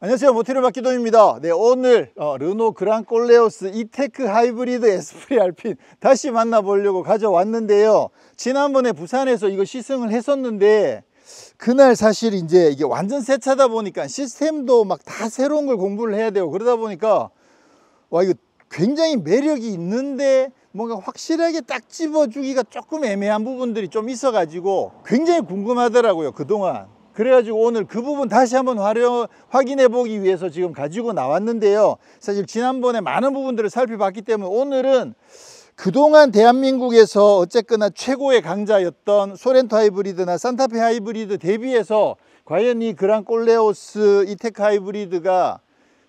안녕하세요, 모티르 박기동입니다. 네, 오늘 르노 그랑콜레오스 이테크 하이브리드 에스프리 알핀 다시 만나보려고 가져왔는데요. 지난번에 부산에서 이거 시승을 했었는데 그날 사실 이제 이게 완전 새 차다 보니까 시스템도 막 다 새로운 걸 공부를 해야 되고 그러다 보니까 와, 이거 굉장히 매력이 있는데 뭔가 확실하게 딱 집어주기가 조금 애매한 부분들이 좀 있어 가지고 굉장히 궁금하더라고요, 그동안. 그래가지고 오늘 그 부분 다시 한번 확인해 보기 위해서 지금 가지고 나왔는데요. 사실 지난번에 많은 부분들을 살펴봤기 때문에 오늘은 그동안 대한민국에서 어쨌거나 최고의 강자였던 소렌토 하이브리드나 산타페 하이브리드 대비해서 과연 이 그랑콜레오스 이테크 하이브리드가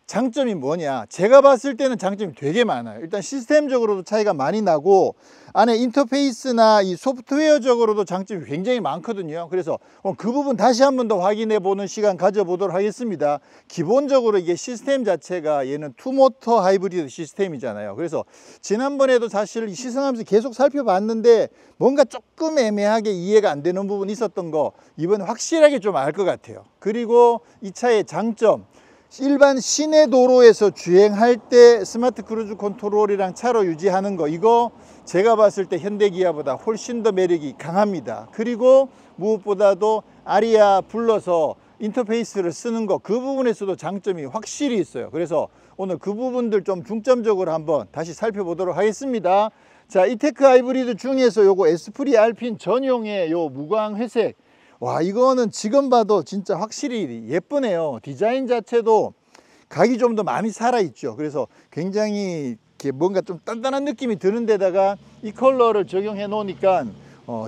장점이 뭐냐, 제가 봤을 때는 장점이 되게 많아요. 일단 시스템적으로도 차이가 많이 나고 안에 인터페이스나 이 소프트웨어적으로도 장점이 굉장히 많거든요. 그래서 그 부분 다시 한 번 더 확인해 보는 시간 가져보도록 하겠습니다. 기본적으로 이게 시스템 자체가 얘는 투모터 하이브리드 시스템이잖아요. 그래서 지난번에도 사실 시승하면서 계속 살펴봤는데 뭔가 조금 애매하게 이해가 안 되는 부분이 있었던 거 이번에 확실하게 좀 알 것 같아요. 그리고 이 차의 장점, 일반 시내 도로에서 주행할 때 스마트 크루즈 컨트롤이랑 차로 유지하는 거, 이거 제가 봤을 때 현대기아보다 훨씬 더 매력이 강합니다. 그리고 무엇보다도 아리아 불러서 인터페이스를 쓰는 거, 그 부분에서도 장점이 확실히 있어요. 그래서 오늘 그 부분들 좀 중점적으로 한번 다시 살펴보도록 하겠습니다. 자, 이테크 하이브리드 중에서 요거 에스프리 알핀 전용의 요 무광 회색, 와, 이거는 지금 봐도 진짜 확실히 예쁘네요. 디자인 자체도 각이 좀 더 많이 살아있죠. 그래서 굉장히 이렇게 뭔가 좀 단단한 느낌이 드는 데다가 이 컬러를 적용해 놓으니까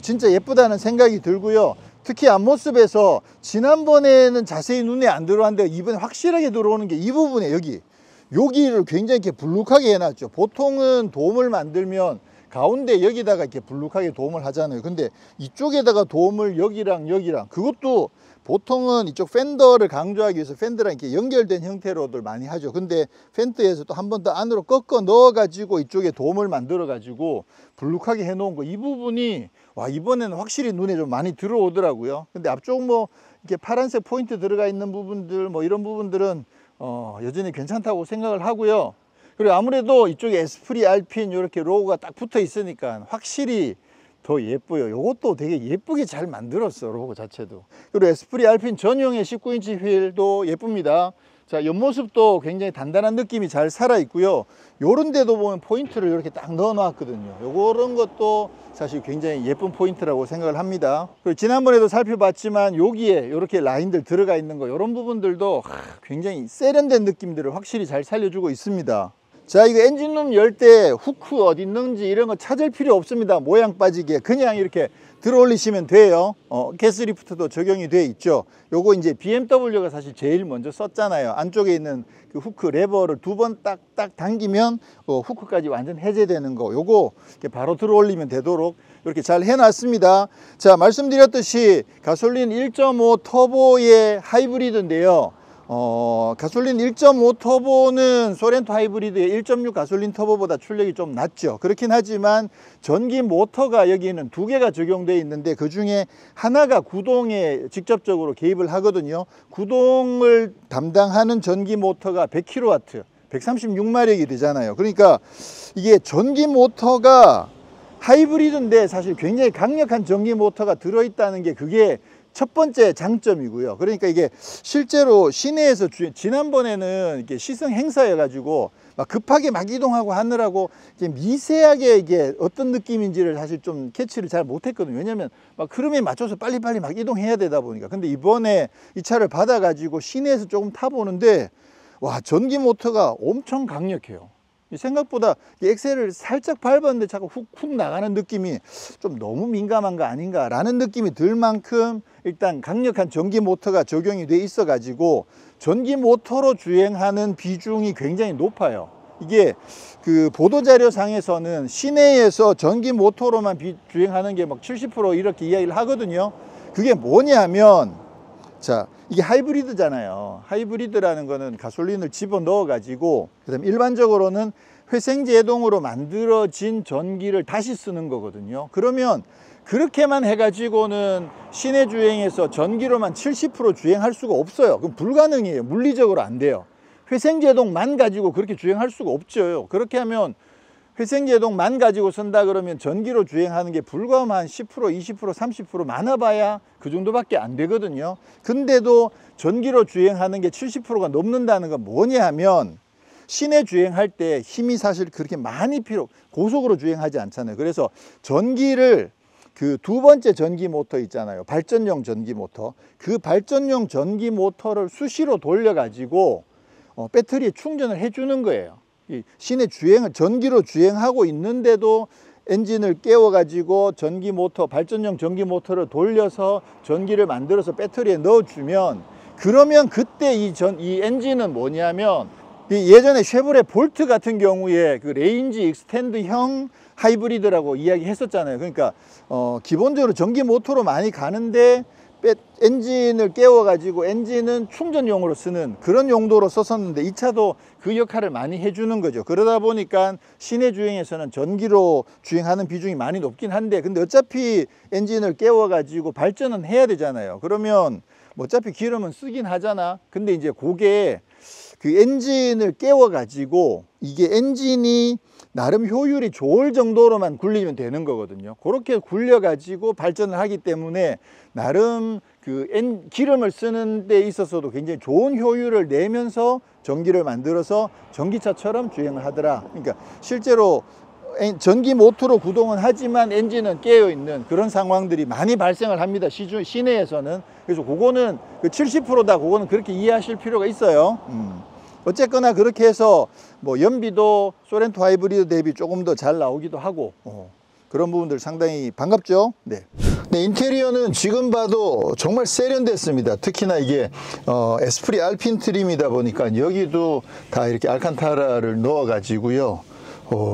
진짜 예쁘다는 생각이 들고요. 특히 앞모습에서 지난번에는 자세히 눈에 안 들어왔는데 이번에 확실하게 들어오는 게 이 부분에 여기를 굉장히 이렇게 불룩하게 해놨죠. 보통은 돔을 만들면 가운데 여기다가 이렇게 불룩하게 돔을 하잖아요. 근데 이쪽에다가 돔을 여기랑 그것도 보통은 이쪽 팬더를 강조하기 위해서 팬더랑 이렇게 연결된 형태로들 많이 하죠. 근데 팬더에서 또 한 번 더 안으로 꺾어 넣어 가지고 이쪽에 돔을 만들어 가지고 불룩하게 해 놓은 거, 이 부분이 와, 이번에는 확실히 눈에 좀 많이 들어오더라고요. 근데 앞쪽 뭐 이렇게 파란색 포인트 들어가 있는 부분들, 뭐 이런 부분들은 여전히 괜찮다고 생각을 하고요. 그리고 아무래도 이쪽에 에스프리 알핀 이렇게 로고가 딱 붙어 있으니까 확실히 더 예뻐요. 이것도 되게 예쁘게 잘 만들었어, 로고 자체도. 그리고 에스프리 알핀 전용의 19인치 휠도 예쁩니다. 자, 옆모습도 굉장히 단단한 느낌이 잘 살아 있고요. 요런 데도 보면 포인트를 이렇게 딱 넣어 놨거든요. 요런 것도 사실 굉장히 예쁜 포인트라고 생각을 합니다. 그리고 지난번에도 살펴봤지만 여기에 이렇게 라인들 들어가 있는 거, 요런 부분들도 굉장히 세련된 느낌들을 확실히 잘 살려주고 있습니다. 자, 이거 엔진룸 열 때 후크 어디 있는지 이런 거 찾을 필요 없습니다. 모양 빠지게 그냥 이렇게 들어 올리시면 돼요. 가스리프트도 적용이 돼 있죠. 요거 이제 BMW가 사실 제일 먼저 썼잖아요. 안쪽에 있는 그 후크 레버를 두 번 딱딱 당기면 후크까지 완전 해제되는 거, 요거 이렇게 바로 들어 올리면 되도록 이렇게 잘 해놨습니다. 자, 말씀드렸듯이 가솔린 1.5 터보의 하이브리드인데요. 가솔린 1.5 터보는 소렌토 하이브리드의 1.6 가솔린 터보보다 출력이 좀 낮죠. 그렇긴 하지만 전기 모터가 여기는 두 개가 적용되어 있는데 그 중에 하나가 구동에 직접적으로 개입을 하거든요. 구동을 담당하는 전기 모터가 100kW, 136마력이 되잖아요. 그러니까 이게 전기 모터가 하이브리드인데 사실 굉장히 강력한 전기 모터가 들어있다는 게 그게 첫 번째 장점이고요. 그러니까 이게 실제로 시내에서 지난번에는 이렇게 시승 행사여 가지고 막 급하게 막 이동하고 하느라고 이게 미세하게 이게 어떤 느낌인지를 사실 좀 캐치를 잘 못했거든요. 왜냐면 막 흐름에 맞춰서 빨리빨리 막 이동해야 되다 보니까. 근데 이번에 이 차를 받아 가지고 시내에서 조금 타보는데 와, 전기 모터가 엄청 강력해요. 생각보다 엑셀을 살짝 밟았는데 자꾸 훅훅 나가는 느낌이 좀 너무 민감한 거 아닌가 라는 느낌이 들 만큼 일단 강력한 전기 모터가 적용이 돼 있어 가지고 전기 모터로 주행하는 비중이 굉장히 높아요. 이게 그 보도자료 상에서는 시내에서 전기 모터로만 주행하는 게 막 70% 이렇게 이야기를 하거든요. 그게 뭐냐면, 자, 이게 하이브리드잖아요. 하이브리드라는 거는 가솔린을 집어넣어 가지고 그다음 일반적으로는 회생제동으로 만들어진 전기를 다시 쓰는 거거든요. 그러면 그렇게만 해가지고는 시내 주행에서 전기로만 70% 주행할 수가 없어요. 그럼 불가능해요. 물리적으로 안 돼요. 회생제동만 가지고 그렇게 주행할 수가 없죠. 그렇게 하면 회생제동만 가지고 쓴다 그러면 전기로 주행하는 게 불과 한 10%, 20%, 30% 많아봐야 그 정도밖에 안 되거든요. 근데도 전기로 주행하는 게 70%가 넘는다는 건 뭐냐 하면 시내 주행할 때 힘이 사실 그렇게 많이 고속으로 주행하지 않잖아요. 그래서 전기를 그 두 번째 전기 모터 있잖아요. 발전용 전기 모터. 그 발전용 전기 모터를 수시로 돌려 가지고 배터리에 충전을 해 주는 거예요. 이 시내 주행을 전기로 주행하고 있는데도 엔진을 깨워 가지고 전기 모터, 발전용 전기 모터를 돌려서 전기를 만들어서 배터리에 넣어 주면, 그러면 그때 이 엔진은 뭐냐면 예전에 쉐보레 볼트 같은 경우에 그 레인지 익스텐드형 하이브리드라고 이야기 했었잖아요. 그러니까 기본적으로 전기 모터로 많이 가는데 엔진을 깨워 가지고 엔진은 충전용으로 쓰는 그런 용도로 썼었는데, 이 차도 그 역할을 많이 해주는 거죠. 그러다 보니까 시내 주행에서는 전기로 주행하는 비중이 많이 높긴 한데, 근데 어차피 엔진을 깨워 가지고 발전은 해야 되잖아요. 그러면 뭐 어차피 기름은 쓰긴 하잖아. 근데 이제 그게 그 엔진을 깨워 가지고 이게 엔진이 나름 효율이 좋을 정도로만 굴리면 되는 거거든요. 그렇게 굴려 가지고 발전을 하기 때문에 나름 그 기름을 쓰는 데 있어서도 굉장히 좋은 효율을 내면서 전기를 만들어서 전기차처럼 주행을 하더라. 그러니까 실제로 전기 모터로 구동은 하지만 엔진은 깨어 있는 그런 상황들이 많이 발생을 합니다. 시내에서는. 그래서 그거는 그 70%다. 그거는 그렇게 이해하실 필요가 있어요. 어쨌거나 그렇게 해서 뭐 연비도 소렌토 하이브리드 대비 조금 더 잘 나오기도 하고 그런 부분들 상당히 반갑죠. 네. 네, 인테리어는 지금 봐도 정말 세련됐습니다. 특히나 이게 에스프리 알핀 트림이다 보니까 여기도 다 이렇게 알칸타라를 넣어 가지고요.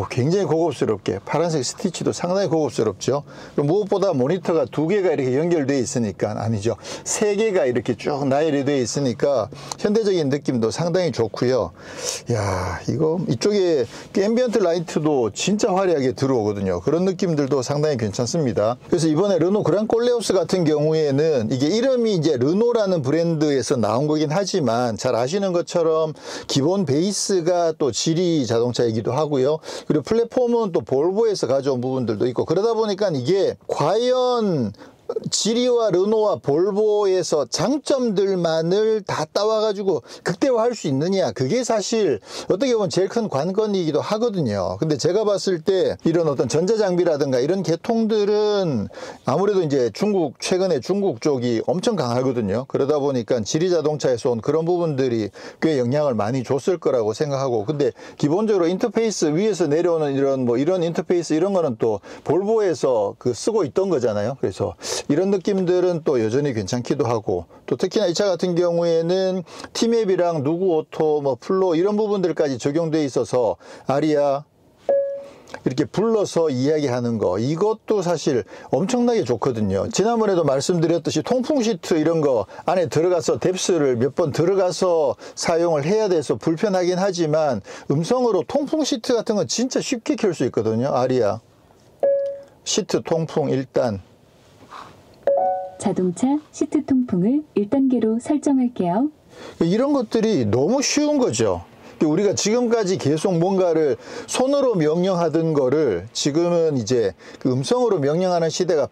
굉장히 고급스럽게, 파란색 스티치도 상당히 고급스럽죠. 무엇보다 모니터가 2개가 이렇게 연결되어 있으니까, 아니죠, 3개가 이렇게 쭉 나열이 되어 있으니까 현대적인 느낌도 상당히 좋고요. 야, 이거 이쪽에 앰비언트 라이트도 진짜 화려하게 들어오거든요. 그런 느낌들도 상당히 괜찮습니다. 그래서 이번에 르노 그랑 꼴레오스 같은 경우에는 이게 이름이 이제 르노라는 브랜드에서 나온 거긴 하지만, 잘 아시는 것처럼 기본 베이스가 또 지리 자동차이기도 하고요. 그리고 플랫폼은 또 볼보에서 가져온 부분들도 있고, 그러다 보니까 이게 과연 지리와 르노와 볼보에서 장점들만을 다 따와가지고 극대화할 수 있느냐, 그게 사실 어떻게 보면 제일 큰 관건이기도 하거든요. 근데 제가 봤을 때 이런 어떤 전자장비라든가 이런 계통들은 아무래도 이제 최근에 중국 쪽이 엄청 강하거든요. 그러다 보니까 지리 자동차에서 온 그런 부분들이 꽤 영향을 많이 줬을 거라고 생각하고, 근데 기본적으로 인터페이스 위에서 내려오는 이런 인터페이스 이런 거는 또 볼보에서 쓰고 있던 거잖아요. 그래서 이런 느낌들은 또 여전히 괜찮기도 하고, 또 특히나 이 차 같은 경우에는 티맵이랑 누구오토, 뭐 플로 이런 부분들까지 적용되어 있어서 아리아 이렇게 불러서 이야기하는 거, 이것도 사실 엄청나게 좋거든요. 지난번에도 말씀드렸듯이 통풍 시트 이런 거 안에 들어가서 뎁스를 몇 번 들어가서 사용을 해야 돼서 불편하긴 하지만, 음성으로 통풍 시트 같은 건 진짜 쉽게 켤 수 있거든요. 아리아 시트 통풍 1단, 자동차 시트 통풍을 1단계로 설정할게요. 이런 것들이 너무 쉬운 거죠. 우리가 지금까지 계속 뭔가를 손으로 명령하던 거를 지금은 이제 그 음성으로 명령하는 시대로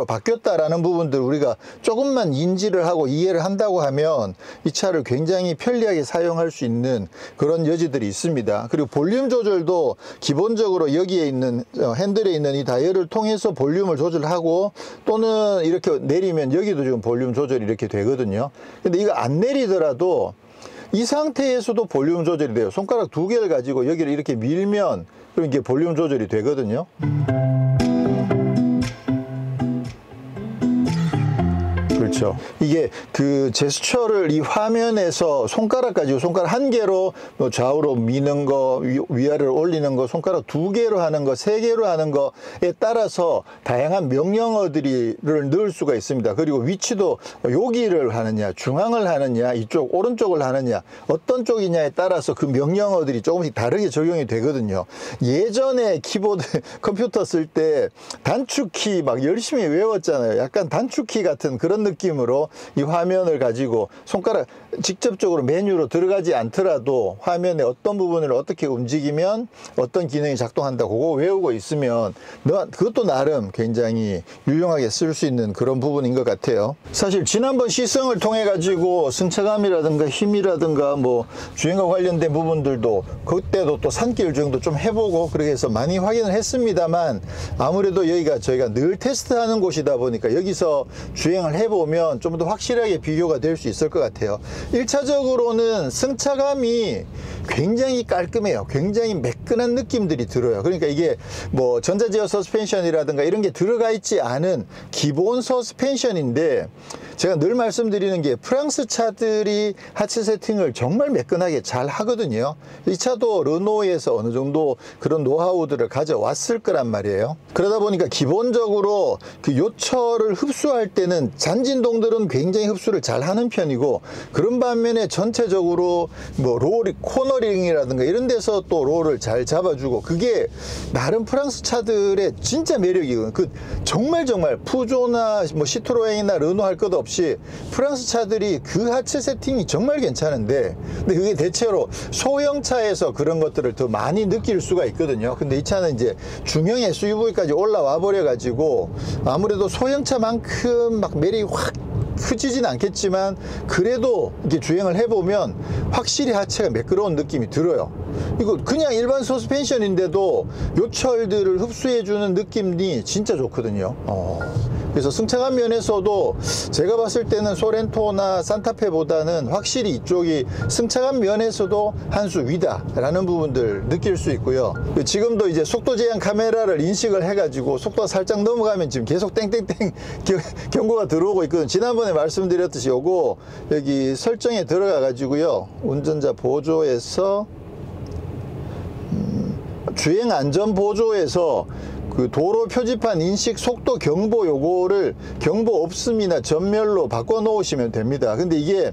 바뀌었다라는 부분들 우리가 조금만 인지를 하고 이해를 한다고 하면 이 차를 굉장히 편리하게 사용할 수 있는 그런 여지들이 있습니다. 그리고 볼륨 조절도 기본적으로 여기에 있는 핸들에 있는 이 다이얼을 통해서 볼륨을 조절하고, 또는 이렇게 내리면 여기도 지금 볼륨 조절이 이렇게 되거든요. 근데 이거 안 내리더라도 이 상태에서도 볼륨 조절이 돼요. 손가락 2개를 가지고 여기를 이렇게 밀면 그럼 이게 볼륨 조절이 되거든요. 그렇죠. 그렇죠. 이게 그 제스처를 이 화면에서 손가락 가지고 손가락 한 개로 뭐 좌우로 미는 거, 위아래로 올리는 거, 손가락 두 개로 하는 거, 세 개로 하는 거에 따라서 다양한 명령어들을 넣을 수가 있습니다. 그리고 위치도 여기를 하느냐, 중앙을 하느냐, 이쪽 오른쪽을 하느냐, 어떤 쪽이냐에 따라서 그 명령어들이 조금씩 다르게 적용이 되거든요. 예전에 키보드 컴퓨터 쓸 때 단축키 막 열심히 외웠잖아요. 약간 단축키 같은 그런 느낌으로 이 화면을 가지고 손가락 직접적으로 메뉴로 들어가지 않더라도 화면의 어떤 부분을 어떻게 움직이면 어떤 기능이 작동한다, 그거 외우고 있으면 그것도 나름 굉장히 유용하게 쓸 수 있는 그런 부분인 것 같아요. 사실 지난번 시승을 통해 가지고 승차감이라든가 힘이라든가 뭐 주행과 관련된 부분들도 그때도 또 산길 주행도 좀 해보고 그렇게 해서 많이 확인을 했습니다만, 아무래도 여기가 저희가 늘 테스트하는 곳이다 보니까 여기서 주행을 해보면 좀 더 확실하게 비교가 될 수 있을 것 같아요. 1차적으로는 승차감이 굉장히 깔끔해요. 굉장히 매끈한 느낌들이 들어요. 그러니까 이게 뭐 전자제어 서스펜션이라든가 이런 게 들어가 있지 않은 기본 서스펜션인데, 제가 늘 말씀드리는 게 프랑스 차들이 하체 세팅을 정말 매끈하게 잘 하거든요. 이 차도 르노에서 어느 정도 그런 노하우들을 가져왔을 거란 말이에요. 그러다 보니까 기본적으로 그 요철을 흡수할 때는 잔진동들은 굉장히 흡수를 잘 하는 편이고, 그런 반면에 전체적으로 뭐 롤이 코너링이라든가 이런 데서 또 롤을 잘 잡아주고, 그게 나름 프랑스 차들의 진짜 매력이거든요. 그 정말 푸조나 뭐 시트로엔이나 르노 할 것 없이 프랑스 차들이 그 하체 세팅이 정말 괜찮은데, 근데 그게 대체로 소형차에서 그런 것들을 더 많이 느낄 수가 있거든요. 근데 이 차는 이제 중형 SUV까지 올라와 버려 가지고 아무래도 소형차만큼 막 매력이 확 크지진 않겠지만, 그래도 이렇게 주행을 해보면 확실히 하체가 매끄러운 느낌이 들어요. 이거 그냥 일반 서스펜션인데도 요철들을 흡수해주는 느낌이 진짜 좋거든요. 그래서 승차감 면에서도 제가 봤을 때는 소렌토나 산타페보다는 확실히 이쪽이 승차감 면에서도 한 수 위다라는 부분들 느낄 수 있고요. 지금도 이제 속도 제한 카메라를 인식을 해가지고 속도가 살짝 넘어가면 지금 계속 땡땡땡 경고가 들어오고 있거든요. 지난번에 말씀드렸듯이 요거 여기 설정에 들어가 가지고요, 운전자 보조에서 주행 안전 보조에서 그 도로 표지판 인식 속도 경보, 요거를 경보 없음이나 전멸로 바꿔 놓으시면 됩니다. 근데 이게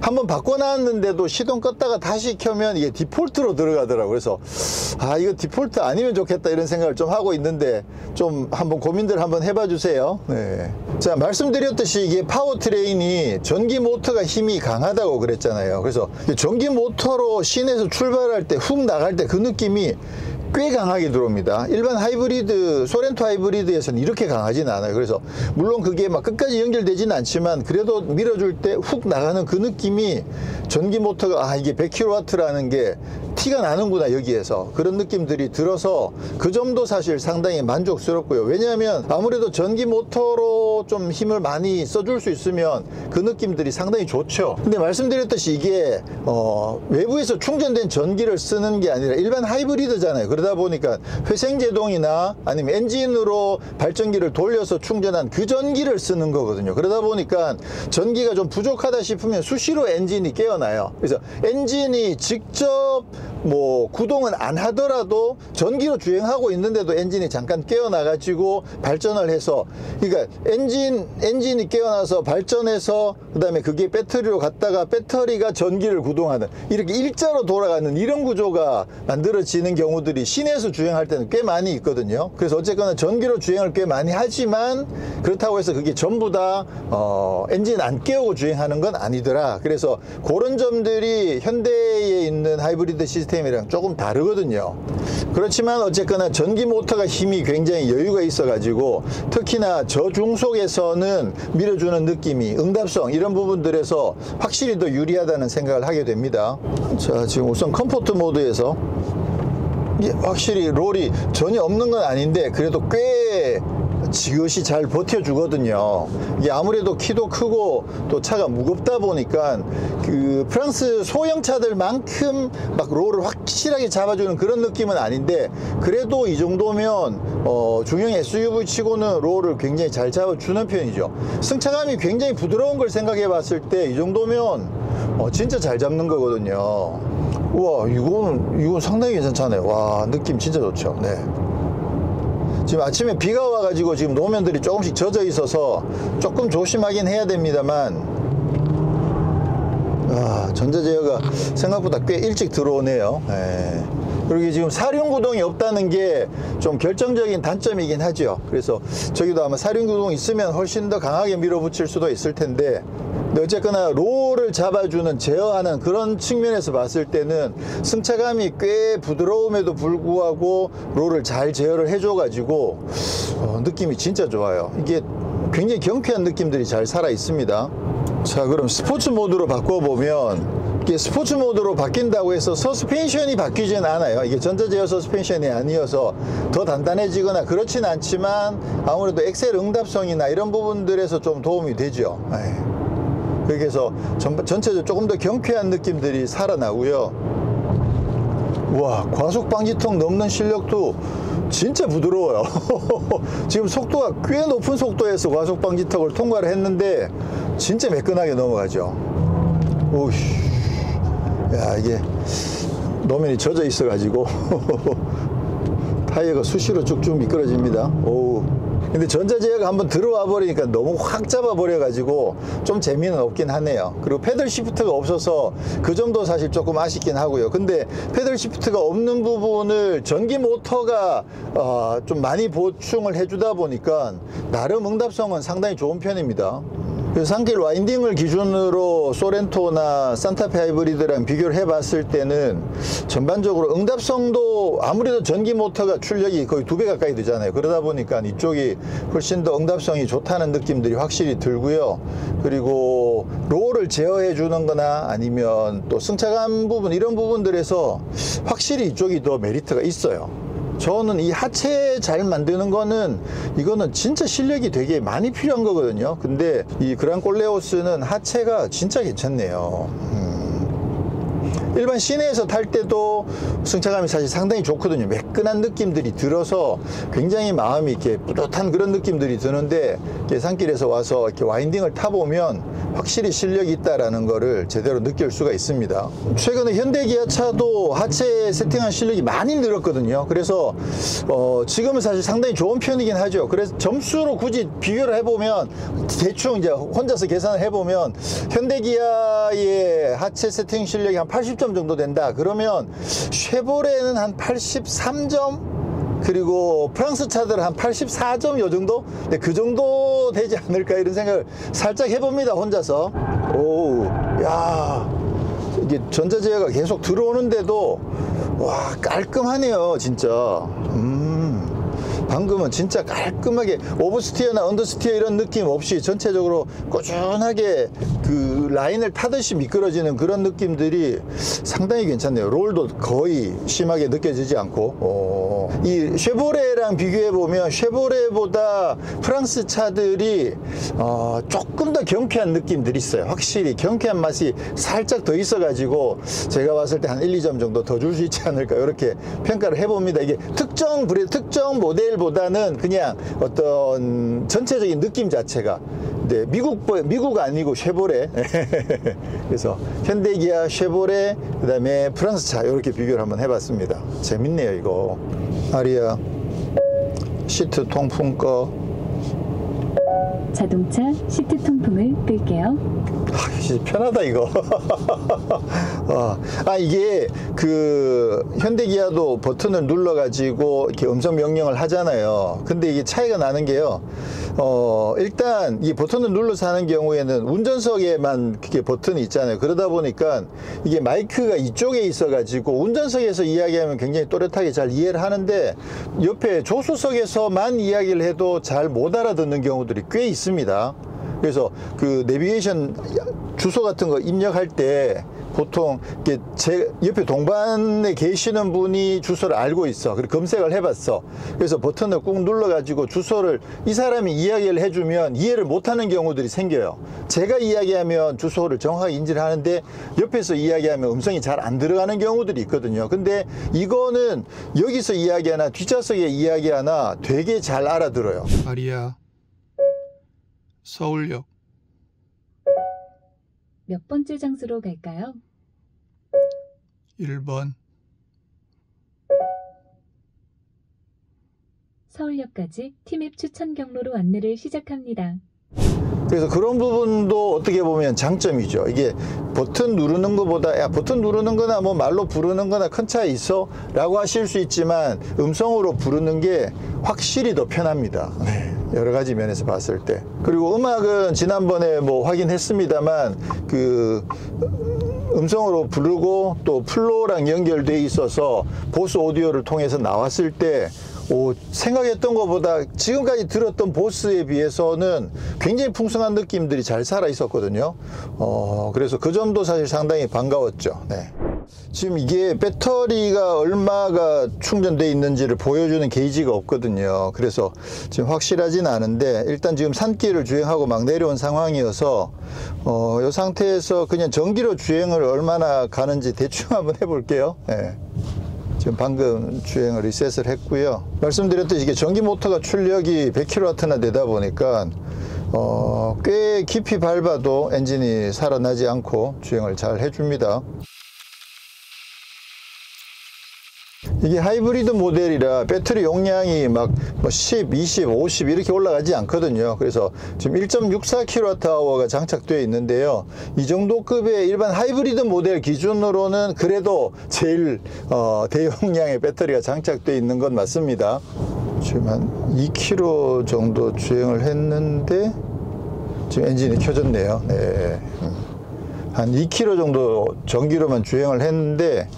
한번 바꿔놨는데도 시동 껐다가 다시 켜면 이게 디폴트로 들어가더라고요. 그래서 이거 디폴트 아니면 좋겠다 이런 생각을 좀 하고 있는데, 좀 한번 고민들 한번 해봐 주세요. 네. 자, 말씀드렸듯이 이게 파워트레인이 전기 모터가 힘이 강하다고 그랬잖아요. 그래서 전기 모터로 시내에서 출발할 때 훅 나갈 때 그 느낌이 꽤 강하게 들어옵니다. 일반 하이브리드, 소렌토 하이브리드에서는 이렇게 강하지는 않아요. 그래서 물론 그게 막 끝까지 연결되지는 않지만 그래도 밀어줄 때 훅 나가는 그 느낌이 전기 모터가 이게 100kW라는 게 티가 나는구나 여기에서, 그런 느낌들이 들어서 그 점도 사실 상당히 만족스럽고요. 왜냐하면 아무래도 전기 모터로 좀 힘을 많이 써줄 수 있으면 그 느낌들이 상당히 좋죠. 근데 말씀드렸듯이 이게 외부에서 충전된 전기를 쓰는 게 아니라 일반 하이브리드잖아요. 그러다 보니까 회생제동이나 아니면 엔진으로 발전기를 돌려서 충전한 그 전기를 쓰는 거거든요. 그러다 보니까 전기가 좀 부족하다 싶으면 수시로 엔진이 깨어나요. 그래서 엔진이 직접 뭐 구동은 안 하더라도 전기로 주행하고 있는데도 엔진이 잠깐 깨어나가지고 발전을 해서, 그러니까 엔진이 깨어나서 발전해서 그 다음에 그게 배터리로 갔다가 배터리가 전기를 구동하는, 이렇게 일자로 돌아가는 이런 구조가 만들어지는 경우들이 시내에서 주행할 때는 꽤 많이 있거든요. 그래서 어쨌거나 전기로 주행을 꽤 많이 하지만 그렇다고 해서 그게 전부 다 엔진 안 깨우고 주행하는 건 아니더라. 그래서 그런 점들이 현대에 있는 하이브리드 시스템이랑 조금 다르거든요. 그렇지만 어쨌거나 전기 모터가 힘이 굉장히 여유가 있어 가지고 특히나 저중속에서는 밀어주는 느낌이, 응답성 이런 부분들에서 확실히 더 유리하다는 생각을 하게 됩니다. 자, 지금 우선 컴포트 모드에서 확실히 롤이 전혀 없는 건 아닌데 그래도 꽤 지그시 잘 버텨주거든요. 이게 아무래도 키도 크고 또 차가 무겁다 보니까 그 프랑스 소형 차들만큼 막 롤을 확실하게 잡아주는 그런 느낌은 아닌데, 그래도 이 정도면 중형 SUV 치고는 롤을 굉장히 잘 잡아주는 편이죠. 승차감이 굉장히 부드러운 걸 생각해 봤을 때 이 정도면 진짜 잘 잡는 거거든요. 우와, 이건 상당히 괜찮잖아요. 와, 느낌 진짜 좋죠. 네. 지금 아침에 비가 와가지고 지금 노면들이 조금씩 젖어 있어서 조금 조심하긴 해야 됩니다만, 전자 제어가 생각보다 꽤 일찍 들어오네요. 네. 그리고 지금 사륜구동이 없다는 게 좀 결정적인 단점이긴 하죠. 그래서 저기도 아마 사륜구동이 있으면 훨씬 더 강하게 밀어붙일 수도 있을 텐데, 근데 어쨌거나 롤을 잡아주는, 제어하는 그런 측면에서 봤을 때는 승차감이 꽤 부드러움에도 불구하고 롤을 잘 제어를 해줘가지고 느낌이 진짜 좋아요. 이게 굉장히 경쾌한 느낌들이 잘 살아 있습니다. 자, 그럼 스포츠 모드로 바꿔보면, 이게 스포츠 모드로 바뀐다고 해서 서스펜션이 바뀌진 않아요. 이게 전자제어 서스펜션이 아니어서 더 단단해지거나 그렇진 않지만 아무래도 엑셀 응답성이나 이런 부분들에서 좀 도움이 되죠. 그렇게 해서 전체적으로 조금 더 경쾌한 느낌들이 살아나고요. 와, 과속 방지턱 넘는 실력도 진짜 부드러워요. 지금 속도가 꽤 높은 속도에서 과속 방지턱을 통과를 했는데 진짜 매끈하게 넘어가죠. 오씨, 야, 이게 노면이 젖어 있어 가지고 타이어가 수시로 쭉쭉 미끄러집니다. 오. 근데 전자제어가 한번 들어와 버리니까 너무 확 잡아 버려 가지고 좀 재미는 없긴 하네요. 그리고 패들 시프트가 없어서 그 점도 사실 조금 아쉽긴 하고요. 근데 패들 시프트가 없는 부분을 전기 모터가 좀 많이 보충을 해주다 보니까 나름 응답성은 상당히 좋은 편입니다. 그래서 산길 와인딩을 기준으로 소렌토나 산타페 하이브리드랑 비교를 해봤을 때는 전반적으로 응답성도 아무래도 전기 모터가 출력이 거의 2배 가까이 되잖아요. 그러다 보니까 이쪽이 훨씬 더 응답성이 좋다는 느낌들이 확실히 들고요. 그리고 롤을 제어해 주는 거나 아니면 또 승차감 부분, 이런 부분들에서 확실히 이쪽이 더 메리트가 있어요. 저는 이 하체 잘 만드는 거는, 이거는 진짜 실력이 되게 많이 필요한 거거든요. 근데 이 그랑콜레오스는 하체가 진짜 괜찮네요. 일반 시내에서 탈 때도 승차감이 사실 상당히 좋거든요. 매끈한 느낌들이 들어서 굉장히 마음이 이렇게 뿌듯한 그런 느낌들이 드는데, 산길에서 와서 이렇게 와인딩을 타보면 확실히 실력이 있다라는 거를 제대로 느낄 수가 있습니다. 최근에 현대 기아차도 하체 세팅한 실력이 많이 늘었거든요. 그래서 지금은 사실 상당히 좋은 편이긴 하죠. 그래서 점수로 굳이 비교를 해보면, 대충 이제 혼자서 계산을 해보면 현대 기아의 하체 세팅 실력이 한 80점 정도 된다 그러면 쉐보레는 한 83점, 그리고 프랑스 차들은 한 84점 요 정도? 네, 그 정도 되지 않을까 이런 생각을 살짝 해봅니다, 혼자서. 오, 야, 이게 전자제어가 계속 들어오는데도 와, 깔끔하네요, 진짜. 방금은 진짜 깔끔하게 오버스티어나 언더스티어 이런 느낌 없이 전체적으로 꾸준하게 그 라인을 타듯이 미끄러지는 그런 느낌들이 상당히 괜찮네요. 롤도 거의 심하게 느껴지지 않고. 이 쉐보레랑 비교해보면 쉐보레보다 프랑스 차들이 조금 더 경쾌한 느낌들이 있어요. 확실히 경쾌한 맛이 살짝 더 있어가지고 제가 봤을 때 한 1, 2점 정도 더 줄 수 있지 않을까 이렇게 평가를 해봅니다. 이게 특정 브랜드, 특정 모델보다는 그냥 어떤 전체적인 느낌 자체가, 네, 미국 아니고 쉐보레. 그래서 현대기아, 쉐보레, 그 다음에 프랑스 차 이렇게 비교를 한번 해봤습니다. 재밌네요, 이거. 아리아 시트 통풍 꺼. 자동차 시트 통풍을 끌게요. 진짜 편하다 이거. 이게 그 현대기아도 버튼을 눌러 가지고 이렇게 음성 명령을 하잖아요. 근데 이게 차이가 나는 게요, 일단 이 버튼을 눌러서 하는 경우에는 운전석에만 그게 버튼이 있잖아요. 그러다 보니까 이게 마이크가 이쪽에 있어 가지고 운전석에서 이야기하면 굉장히 또렷하게 잘 이해를 하는데, 옆에 조수석에서만 이야기를 해도 잘 못 알아듣는 경우들이 꽤 있습니다. 그래서 그 내비게이션 주소 같은 거 입력할 때 보통 이렇게 제 옆에 동반에 계시는 분이 주소를 알고 있어. 그리고 검색을 해봤어. 그래서 버튼을 꾹 눌러가지고 주소를 이 사람이 이야기를 해주면 이해를 못하는 경우들이 생겨요. 제가 이야기하면 주소를 정확하게 인지를 하는데 옆에서 이야기하면 음성이 잘 안 들어가는 경우들이 있거든요. 근데 이거는 여기서 이야기하나 뒷좌석에 이야기하나 되게 잘 알아들어요. 마리아 서울역 몇 번째 장소로 갈까요? 1번 서울역까지 티맵 추천 경로로 안내를 시작합니다. 그래서 그런 부분도 어떻게 보면 장점이죠. 이게 버튼 누르는 것보다 야 버튼 누르는 거나 뭐 말로 부르는 거나 큰 차이 있어? 라고 하실 수 있지만 음성으로 부르는 게 확실히 더 편합니다. 네, 여러 가지 면에서 봤을 때. 그리고 음악은 지난번에 뭐 확인했습니다만 그 음성으로 부르고 또 플로우랑 연결돼 있어서 보스 오디오를 통해서 나왔을 때 생각했던 것보다 지금까지 들었던 보스에 비해서는 굉장히 풍성한 느낌들이 잘 살아 있었거든요. 그래서 그 점도 사실 상당히 반가웠죠. 네. 지금 이게 배터리가 얼마가 충전되어 있는지를 보여주는 게이지가 없거든요. 그래서 지금 확실하진 않은데 일단 지금 산길을 주행하고 막 내려온 상황이어서 이 상태에서 그냥 전기로 주행을 얼마나 가는지 대충 한번 해볼게요. 네. 지금 방금 주행을 리셋을 했고요. 말씀드렸듯이 이게 전기 모터가 출력이 100kW나 되다 보니까 꽤 깊이 밟아도 엔진이 살아나지 않고 주행을 잘 해줍니다. 이게 하이브리드 모델이라 배터리 용량이 막 10, 20, 50 이렇게 올라가지 않거든요. 그래서 지금 1.64kWh가 장착되어 있는데요. 이 정도 급의 일반 하이브리드 모델 기준으로는 그래도 제일 대용량의 배터리가 장착되어 있는 건 맞습니다. 지금 한 2km 정도 주행을 했는데 지금 엔진이 켜졌네요. 네. 한 2km 정도 전기로만 주행을 했는데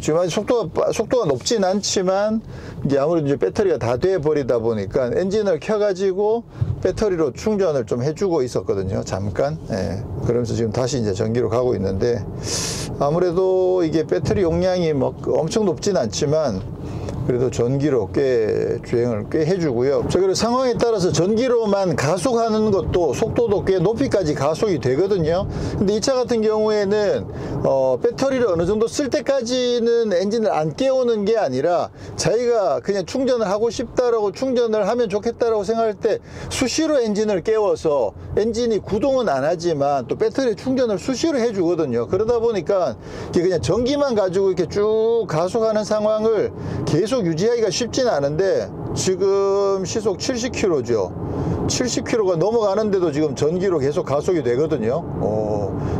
지금 아직 속도가 높진 않지만 이제 아무래도 이제 배터리가 다 돼 버리다 보니까 엔진을 켜가지고 배터리로 충전을 좀 해주고 있었거든요. 잠깐. 예. 그러면서 지금 다시 이제 전기로 가고 있는데 아무래도 이게 배터리 용량이 뭐 엄청 높진 않지만 그래도 전기로 꽤 주행을 꽤 해주고요. 그리고 상황에 따라서 전기로만 가속하는 것도 속도도 꽤 높이까지 가속이 되거든요. 근데 이 차 같은 경우에는 배터리를 어느 정도 쓸 때까지는 엔진을 안 깨우는 게 아니라 자기가 그냥 충전을 하고 싶다라고 충전을 하면 좋겠다라고 생각할 때 수시로 엔진을 깨워서 엔진이 구동은 안 하지만 또 배터리 충전을 수시로 해주거든요. 그러다 보니까 이게 그냥 전기만 가지고 이렇게 쭉 가속하는 상황을 계속 유지하기가 쉽진 않은데 지금 시속 70km죠. 70km가 넘어가는데도 지금 전기로 계속 가속이 되거든요.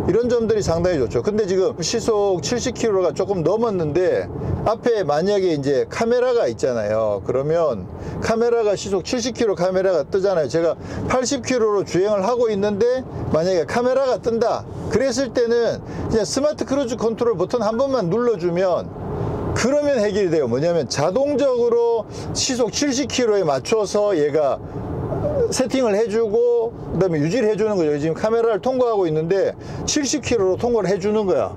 이런 점들이 상당히 좋죠. 근데 지금 시속 70km가 조금 넘었는데 앞에 만약에 이제 카메라가 있잖아요. 그러면 카메라가 시속 70km 카메라가 뜨잖아요. 제가 80km로 주행을 하고 있는데 만약에 카메라가 뜬다. 그랬을 때는 그냥 스마트 크루즈 컨트롤 버튼 한 번만 눌러주면 그러면 해결이 돼요. 뭐냐면 자동적으로 시속 70km에 맞춰서 얘가 세팅을 해주고 그다음에 유지를 해주는 거죠. 지금 카메라를 통과하고 있는데 70km로 통과를 해주는 거야.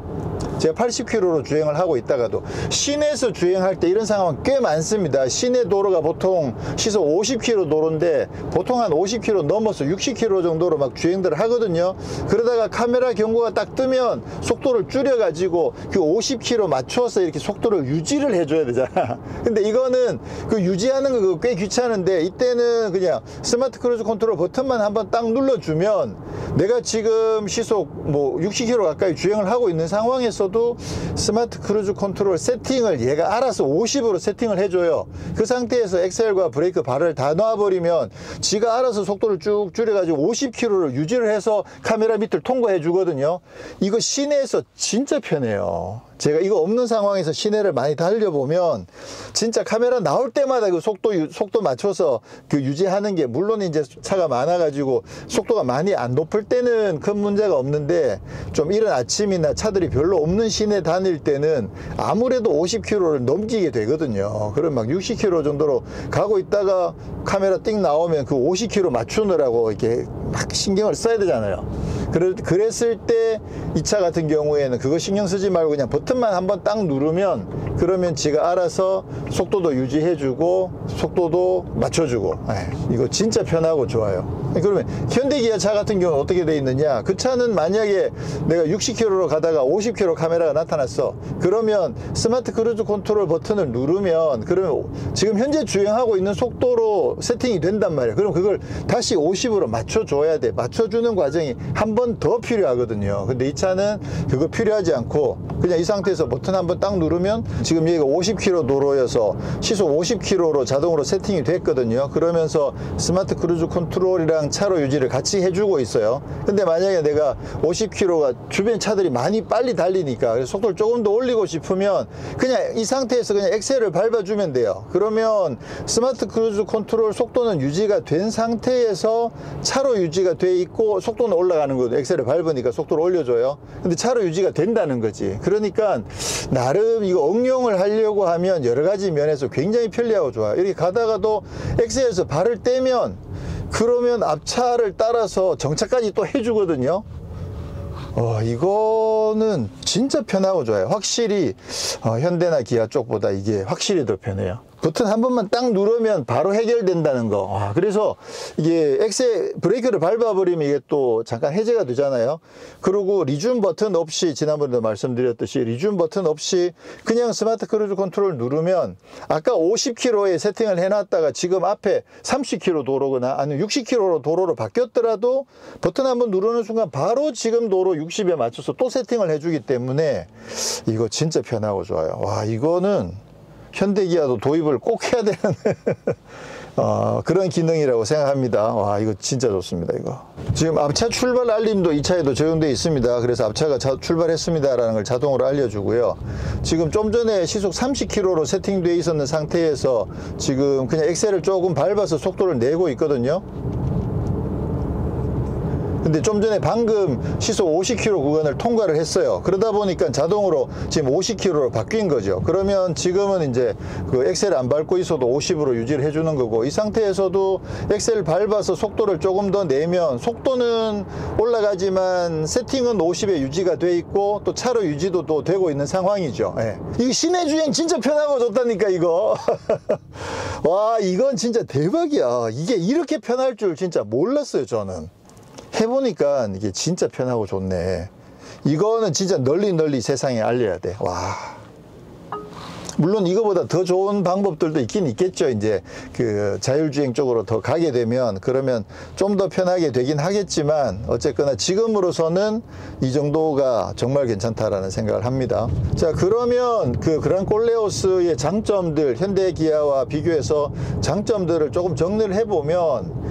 제가 80km로 주행을 하고 있다가도 시내에서 주행할 때 이런 상황은 꽤 많습니다. 시내 도로가 보통 시속 50km 도로인데 보통 한 50km 넘어서 60km 정도로 막 주행들을 하거든요. 그러다가 카메라 경고가 딱 뜨면 속도를 줄여가지고 그 50km 맞춰서 이렇게 속도를 유지를 해줘야 되잖아. 근데 이거는 그 유지하는 거 꽤 귀찮은데 이때는 그냥 스마트 크루즈 컨트롤 버튼만 한번 딱 눌러주면 내가 지금 시속 뭐 60km 가까이 주행을 하고 있는 상황에서도 스마트 크루즈 컨트롤 세팅을 얘가 알아서 50으로 세팅을 해줘요. 그 상태에서 엑셀과 브레이크 발을 다 놔버리면 지가 알아서 속도를 쭉 줄여가지고 50km를 유지를 해서 카메라 밑을 통과해 주거든요. 이거 시내에서 진짜 편해요. 제가 이거 없는 상황에서 시내를 많이 달려보면 진짜 카메라 나올 때마다 그 속도 맞춰서 그 유지하는 게 물론 이제 차가 많아가지고 속도가 많이 안 높을 때는 큰 문제가 없는데 좀 이른 아침이나 차들이 별로 없는 시내 다닐 때는 아무래도 50km를 넘기게 되거든요. 그럼 막 60km 정도로 가고 있다가 카메라 띵 나오면 그 50km 맞추느라고 이렇게 막 신경을 써야 되잖아요. 그랬을 때 이 차 같은 경우에는 그거 신경 쓰지 말고 그냥 버튼만 한번 딱 누르면 그러면 지가 알아서 속도도 유지해주고 속도도 맞춰주고 이거 진짜 편하고 좋아요. 그러면 현대기아 차 같은 경우는 어떻게 돼 있느냐, 그 차는 만약에 내가 60km로 가다가 50km 카메라가 나타났어. 그러면 스마트 크루즈 컨트롤 버튼을 누르면 그러면 지금 현재 주행하고 있는 속도로 세팅이 된단 말이야. 그럼 그걸 다시 50으로 맞춰줘야 돼. 맞춰주는 과정이 한 번 더 필요하거든요. 근데 이 차는 그거 필요하지 않고 그냥 이 상태에서 버튼 한번 딱 누르면 지금 여기가 50km 도로여서 시속 50km로 자동으로 세팅이 됐거든요. 그러면서 스마트 크루즈 컨트롤이랑 차로 유지를 같이 해주고 있어요. 근데 만약에 내가 50km가 주변 차들이 많이 빨리 달리니까 그래서 속도를 조금 더 올리고 싶으면 그냥 이 상태에서 그냥 엑셀을 밟아주면 돼요. 그러면 스마트 크루즈 컨트롤 속도는 유지가 된 상태에서 차로 유지가 돼 있고 속도는 올라가는 거거든요. 엑셀을 밟으니까 속도를 올려줘요. 근데 차로 유지가 된다는 거지. 그러니까 나름 이거 응용을 하려고 하면 여러 가지 면에서 굉장히 편리하고 좋아요. 이렇게 가다가도 엑셀에서 발을 떼면 그러면 앞차를 따라서 정차까지 또 해주거든요. 이거는 진짜 편하고 좋아요. 확실히 현대나 기아 쪽보다 이게 확실히 더 편해요. 버튼 한 번만 딱 누르면 바로 해결된다는 거. 그래서 이게 엑셀 브레이크를 밟아버리면 이게 또 잠깐 해제가 되잖아요. 그리고 리줌 버튼 없이, 지난번에도 말씀드렸듯이 리줌 버튼 없이 그냥 스마트 크루즈 컨트롤 누르면 아까 50km에 세팅을 해놨다가 지금 앞에 30km 도로거나 아니면 60km 도로로 바뀌었더라도 버튼 한번 누르는 순간 바로 지금 도로 60에 맞춰서 또 세팅을 해주기 때문에 이거 진짜 편하고 좋아요. 와, 이거는 현대기아도 도입을 꼭 해야 되는 그런 기능이라고 생각합니다. 와, 이거 진짜 좋습니다. 이거 지금 앞차 출발 알림도 이 차에도 적용되어 있습니다. 그래서 앞차가 출발했습니다 라는 걸 자동으로 알려주고요. 지금 좀 전에 시속 30km로 세팅되어 있었는 상태에서 지금 그냥 엑셀을 조금 밟아서 속도를 내고 있거든요. 근데 좀 전에 방금 시속 50km 구간을 통과를 했어요. 그러다 보니까 자동으로 지금 50km로 바뀐 거죠. 그러면 지금은 이제 그 엑셀 안 밟고 있어도 50으로 유지를 해주는 거고, 이 상태에서도 엑셀 밟아서 속도를 조금 더 내면 속도는 올라가지만 세팅은 50에 유지가 돼 있고 또 차로 유지도 또 되고 있는 상황이죠. 이거 시내 주행 진짜 편하고 좋다니까 이거. 와, 이건 진짜 대박이야. 이게 이렇게 편할 줄 진짜 몰랐어요. 저는 해보니까 이게 진짜 편하고 좋네. 이거는 진짜 널리 세상에 알려야 돼. 와. 물론 이거보다 더 좋은 방법들도 있긴 있겠죠. 이제 그 자율주행 쪽으로 더 가게 되면 그러면 좀 더 편하게 되긴 하겠지만 어쨌거나 지금으로서는 이 정도가 정말 괜찮다라는 생각을 합니다. 자, 그러면 그 그랑콜레오스의 장점들, 현대기아와 비교해서 장점들을 조금 정리를 해보면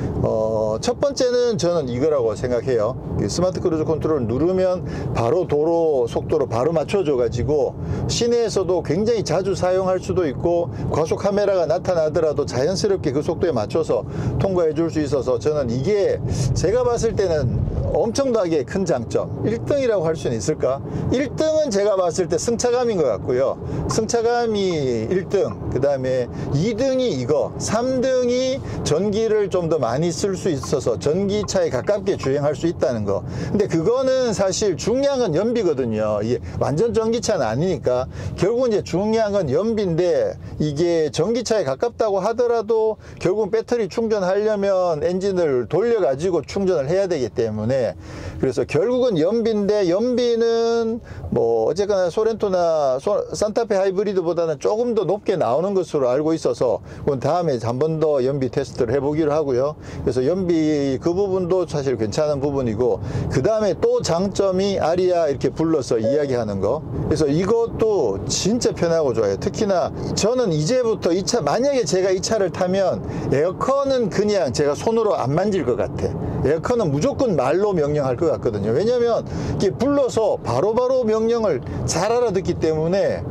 첫 번째는 저는 이거라고 생각해요. 스마트 크루즈 컨트롤을 누르면 바로 도로 속도로 바로 맞춰줘 가지고 시내에서도 굉장히 자주 사용할 수도 있고 과속 카메라가 나타나더라도 자연스럽게 그 속도에 맞춰서 통과해 줄 수 있어서 저는 이게 제가 봤을 때는 엄청나게 큰 장점. 1등이라고 할 수는 있을까? 1등은 제가 봤을 때 승차감인 것 같고요. 승차감이 1등, 그 다음에 2등이 이거, 3등이 전기를 좀 더 많이 쓸 수 있어서 전기차에 가깝게 주행할 수 있다는 거. 근데 그거는 사실 중량은 연비거든요. 이게 완전 전기차는 아니니까 결국은 이제 중량은 연비인데 이게 전기차에 가깝다고 하더라도 결국은 배터리 충전하려면 엔진을 돌려가지고 충전을 해야 되기 때문에 그래서 결국은 연비인데 연비는 뭐 어쨌거나 소렌토나 산타페 하이브리드보다는 조금 더 높게 나오는 것으로 알고 있어서 그건 다음에 한 번 더 연비 테스트를 해보기로 하고요. 그래서 연비 그 부분도 사실 괜찮은 부분이고 그 다음에 또 장점이 아리아 이렇게 불러서 이야기하는 거. 그래서 이것도 진짜 편하고 좋아요. 특히나 저는 이제부터 이 차 만약에 제가 이 차를 타면 에어컨은 그냥 제가 손으로 안 만질 것 같아. 에어컨은 무조건 말로 명령할 것 같거든요. 왜냐면 이게 불러서 바로바로 명령을 잘 알아듣기 때문에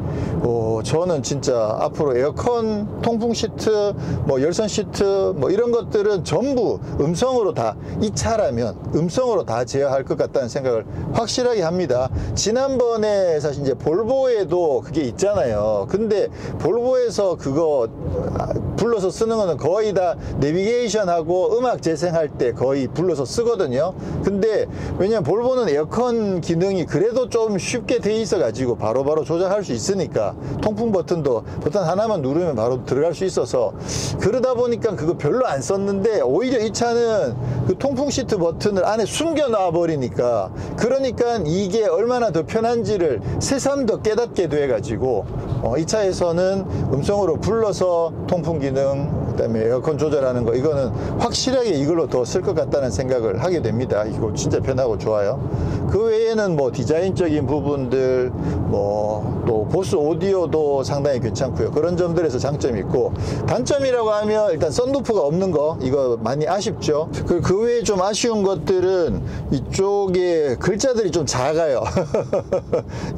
저는 진짜 앞으로 에어컨, 통풍 시트, 뭐 열선 시트 뭐 이런 것들은 전부 음성으로 다 이 차라면 음성으로 다 제어할 것 같다는 생각을 확실하게 합니다. 지난번에 사실 이제 볼보에도 그게 있잖아요. 근데 볼보에서 그거 불러서 쓰는 거는 거의 다 내비게이션하고 음악 재생할 때 거의 불러서 쓰거든요. 근데 왜냐면 볼보는 에어컨 기능이 그래도 좀 쉽게 돼 있어 가지고 바로바로 조작할 수 있으니까 통풍 버튼도 버튼 하나만 누르면 바로 들어갈 수 있어서 그러다 보니까 그거 별로 안 썼는데 오히려 이 차는 그 통풍 시트 버튼을 안에 숨겨 놔 버리니까 그러니까 이게 얼마나 더 편한지를 새삼 더 깨닫게 돼 가지고 이 차에서는 음성으로 불러서 통풍 기능 그다음에 에어컨 조절하는 거 이거는 확실하게 이걸로 더 쓸 것 같다는 생각을 하게 됩니다. 이거 진짜 편하고 좋아요. 그 외에는 뭐 디자인적인 부분들 뭐 또 보스 오디오도 상당히 괜찮고요. 그런 점들에서 장점이 있고 단점이라고 하면 일단 썬루프가 없는 거 이거 많이 아쉽죠. 그 외에 좀 아쉬운 것들은 이쪽에 글자들이 좀 작아요.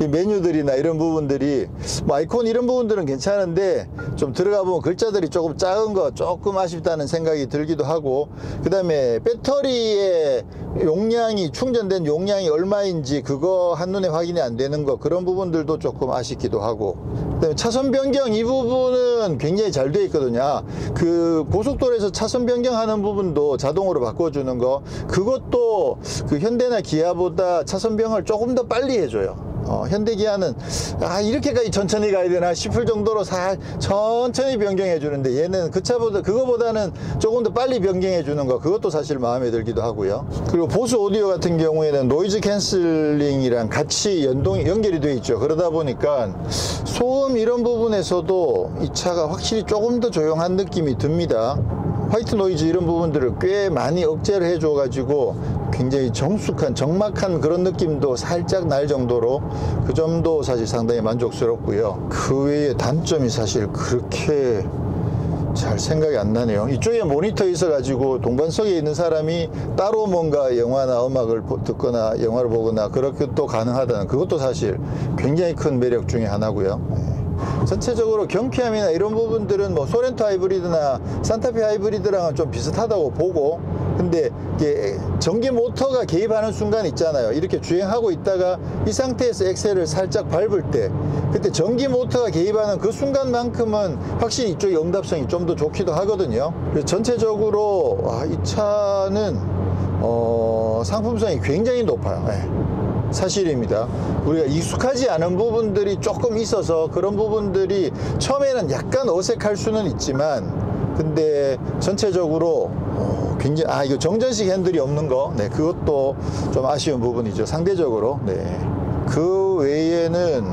이 메뉴들이나 이런 부분들이 뭐 아이콘 이런 부분들은 괜찮은데 좀 들어가 보면 글자들이 조금 작은 거 조금 아쉽다는 생각이 들기도 하고 그 다음에 배터리의 용량이 충전된 용량이 얼마인지 그거 한눈에 확인이 안 되는 거 그런 부분들도 조금 아쉽기도 하고 그다음에 차선 변경 이 부분은 굉장히 잘 되어 있거든요. 그 고속도로에서 차선 변경하는 부분도 자동으로 바꿔주는 거 그것도 그 현대나 기아보다 차선 변경을 조금 더 빨리 해줘요. 현대기아는 이렇게까지 천천히 가야 되나 싶을 정도로 천천히 변경해 주는데 얘는 그 차보다 그거보다는 조금 더 빨리 변경해 주는 거 그것도 사실 마음에 들기도 하고요. 그리고 보스 오디오 같은 경우에는 노이즈 캔슬링이랑 같이 연결이 되어 있죠. 그러다 보니까 소음 이런 부분에서도 이 차가 확실히 조금 더 조용한 느낌이 듭니다. 화이트 노이즈 이런 부분들을 꽤 많이 억제를 해줘 가지고 굉장히 정숙한 적막한 그런 느낌도 살짝 날 정도로 그 점도 사실 상당히 만족스럽고요. 그 외에 단점이 사실 그렇게 잘 생각이 안 나네요. 이쪽에 모니터 있어 가지고 동반석에 있는 사람이 따로 뭔가 영화나 음악을 듣거나 영화를 보거나 그렇게 또 가능하다는 그것도 사실 굉장히 큰 매력 중에 하나고요. 전체적으로 경쾌함이나 이런 부분들은 뭐 소렌토 하이브리드나 산타페 하이브리드랑은 좀 비슷하다고 보고 근데 이게 전기 모터가 개입하는 순간 있잖아요. 이렇게 주행하고 있다가 이 상태에서 엑셀을 살짝 밟을 때 그때 전기 모터가 개입하는 그 순간만큼은 확실히 이쪽의 응답성이 좀 더 좋기도 하거든요. 그래서 전체적으로 이 차는 상품성이 굉장히 높아요. 사실입니다. 우리가 익숙하지 않은 부분들이 조금 있어서 그런 부분들이 처음에는 약간 어색할 수는 있지만 근데 전체적으로 굉장히 이거 정전식 핸들이 없는 거 그것도 좀 아쉬운 부분이죠. 상대적으로. 그 외에는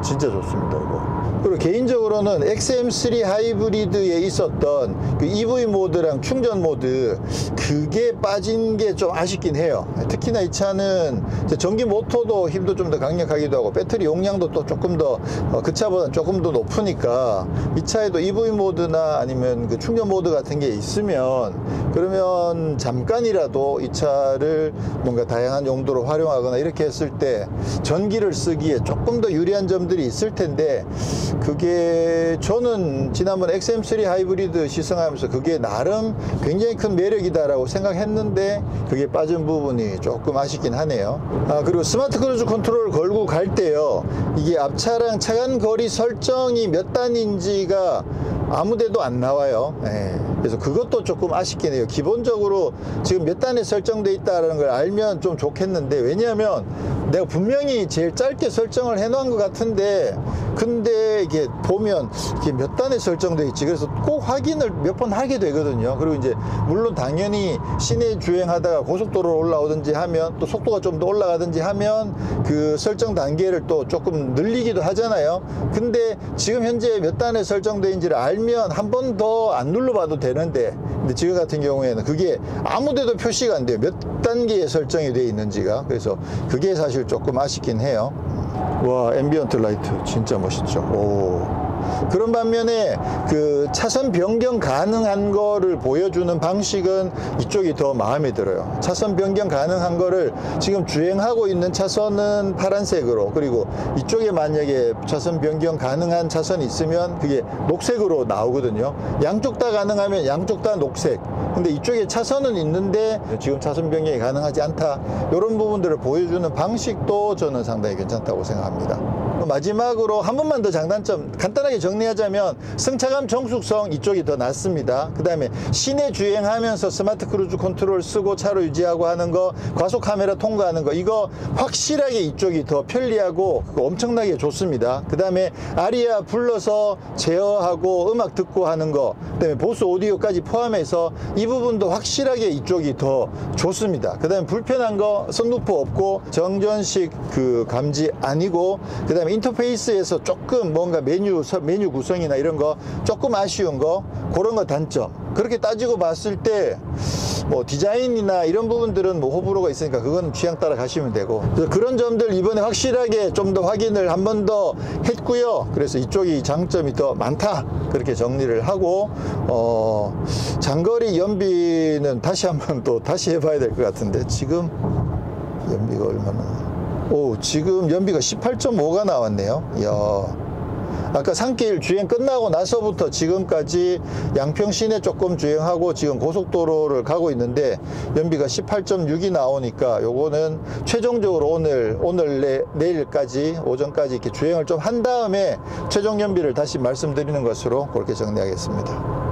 진짜 좋습니다. 이거. 그리고 개인적으로는 XM3 하이브리드에 있었던 그 EV 모드랑 충전 모드 그게 빠진 게 좀 아쉽긴 해요. 특히나 이 차는 전기 모터도 힘도 좀 더 강력하기도 하고 배터리 용량도 또 조금 더 그 차보다 조금 더 높으니까 이 차에도 EV 모드나 아니면 그 충전 모드 같은 게 있으면 그러면 잠깐이라도 이 차를 뭔가 다양한 용도로 활용하거나 이렇게 했을 때 전기를 쓰기에 조금 더 유리한 점들이 있을 텐데 그게 저는 지난번 XM3 하이브리드 시승하면서 그게 나름 굉장히 큰 매력이다라고 생각했는데 그게 빠진 부분이 조금 아쉽긴 하네요. 그리고 스마트 크루즈 컨트롤 걸고 갈 때요 이게 앞차랑 차간 거리 설정이 몇 단인지가 아무데도 안 나와요. 그래서 그것도 조금 아쉽긴 해요. 기본적으로 지금 몇 단에 설정돼 있다는 걸 알면 좀 좋겠는데 왜냐하면 내가 분명히 제일 짧게 설정을 해 놓은 것 같은데 근데 이게 보면 이게 몇 단에 설정돼 있지 그래서 꼭 확인을 몇 번 하게 되거든요. 그리고 이제 물론 당연히 시내 주행하다가 고속도로로 올라오든지 하면 또 속도가 좀 더 올라가든지 하면 그 설정 단계를 또 조금 늘리기도 하잖아요. 근데 지금 현재 몇 단에 설정돼 있는지를 알면 한 번 더 안 눌러봐도 되는데 근데 지금 같은 경우에는 그게 아무데도 표시가 안 돼요. 몇 단계에 설정이 되어 있는지가. 그래서 그게 사실 조금 아쉽긴 해요. 와, 앰비언트 라이트 진짜 멋있죠. 오. 그런 반면에 그 차선 변경 가능한 거를 보여주는 방식은 이쪽이 더 마음에 들어요. 차선 변경 가능한 거를 지금 주행하고 있는 차선은 파란색으로 그리고 이쪽에 만약에 차선 변경 가능한 차선이 있으면 그게 녹색으로 나오거든요. 양쪽 다 가능하면 양쪽 다 녹색. 근데 이쪽에 차선은 있는데 지금 차선 변경이 가능하지 않다. 이런 부분들을 보여주는 방식도 저는 상당히 괜찮다고 생각합니다. 마지막으로 한 번만 더 장단점 간단하게 정리하자면 승차감 정숙성 이쪽이 더 낫습니다. 그 다음에 시내 주행하면서 스마트 크루즈 컨트롤 쓰고 차로 유지하고 하는 거, 과속 카메라 통과하는 거, 이거 확실하게 이쪽이 더 편리하고 엄청나게 좋습니다. 그 다음에 아리아 불러서 제어하고 음악 듣고 하는 거, 그 다음에 보스 오디오까지 포함해서 이 부분도 확실하게 이쪽이 더 좋습니다. 그 다음에 불편한 거 선루프 없고 정전식 그 감지 아니고, 그 다음에 인터페이스에서 조금 뭔가 메뉴 구성이나 이런 거 조금 아쉬운 거, 그런 거 단점. 그렇게 따지고 봤을 때 뭐 디자인이나 이런 부분들은 뭐 호불호가 있으니까 그건 취향 따라 가시면 되고, 그래서 그런 점들 이번에 확실하게 좀 더 확인을 한 번 더 했고요. 그래서 이쪽이 장점이 더 많다, 그렇게 정리를 하고, 장거리 연비는 다시 한번 또 다시 해봐야 될 것 같은데, 지금 연비가 얼마나, 지금 연비가 18.5가 나왔네요. 이야. 아까 산길 주행 끝나고 나서부터 지금까지 양평 시내 조금 주행하고 지금 고속도로를 가고 있는데 연비가 18.6이 나오니까 요거는 최종적으로 오늘 내일까지 오전까지 이렇게 주행을 좀 한 다음에 최종 연비를 다시 말씀드리는 것으로 그렇게 정리하겠습니다.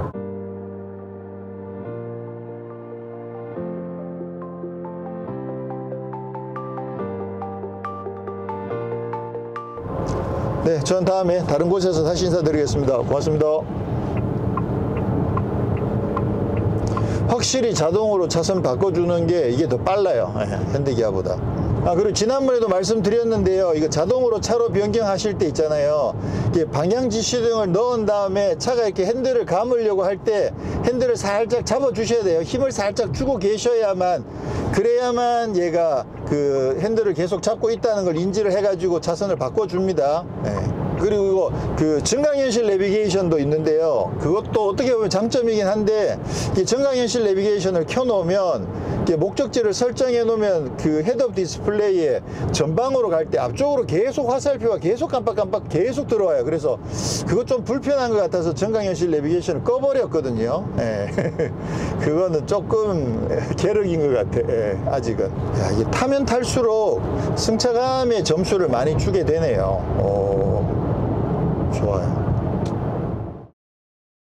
네, 전 다음에 다른 곳에서 다시 인사드리겠습니다. 고맙습니다. 확실히 자동으로 차선 바꿔주는 게 이게 더 빨라요. 현대기아보다. 그리고 지난번에도 말씀드렸는데요. 이거 자동으로 차로 변경하실 때 있잖아요. 이게 방향 지시등을 넣은 다음에 차가 이렇게 핸들을 감으려고 할 때 핸들을 살짝 잡아 주셔야 돼요. 힘을 살짝 주고 계셔야만, 그래야만 얘가 그 핸들을 계속 잡고 있다는 걸 인지를 해가지고 차선을 바꿔줍니다. 그리고 그 증강현실 내비게이션도 있는데요. 그것도 어떻게 보면 장점이긴 한데, 이 증강현실 내비게이션을 켜놓으면 목적지를 설정해 놓으면 그 헤드업 디스플레이에 전방으로 갈 때 앞쪽으로 계속 화살표가 계속 깜빡깜빡 계속 들어와요. 그래서 그거 좀 불편한 것 같아서 증강현실 내비게이션을 꺼버렸거든요. 그거는 조금 게으른 것 같아. 아직은. 야, 이게 타면 탈수록 승차감의 점수를 많이 주게 되네요. 좋아요.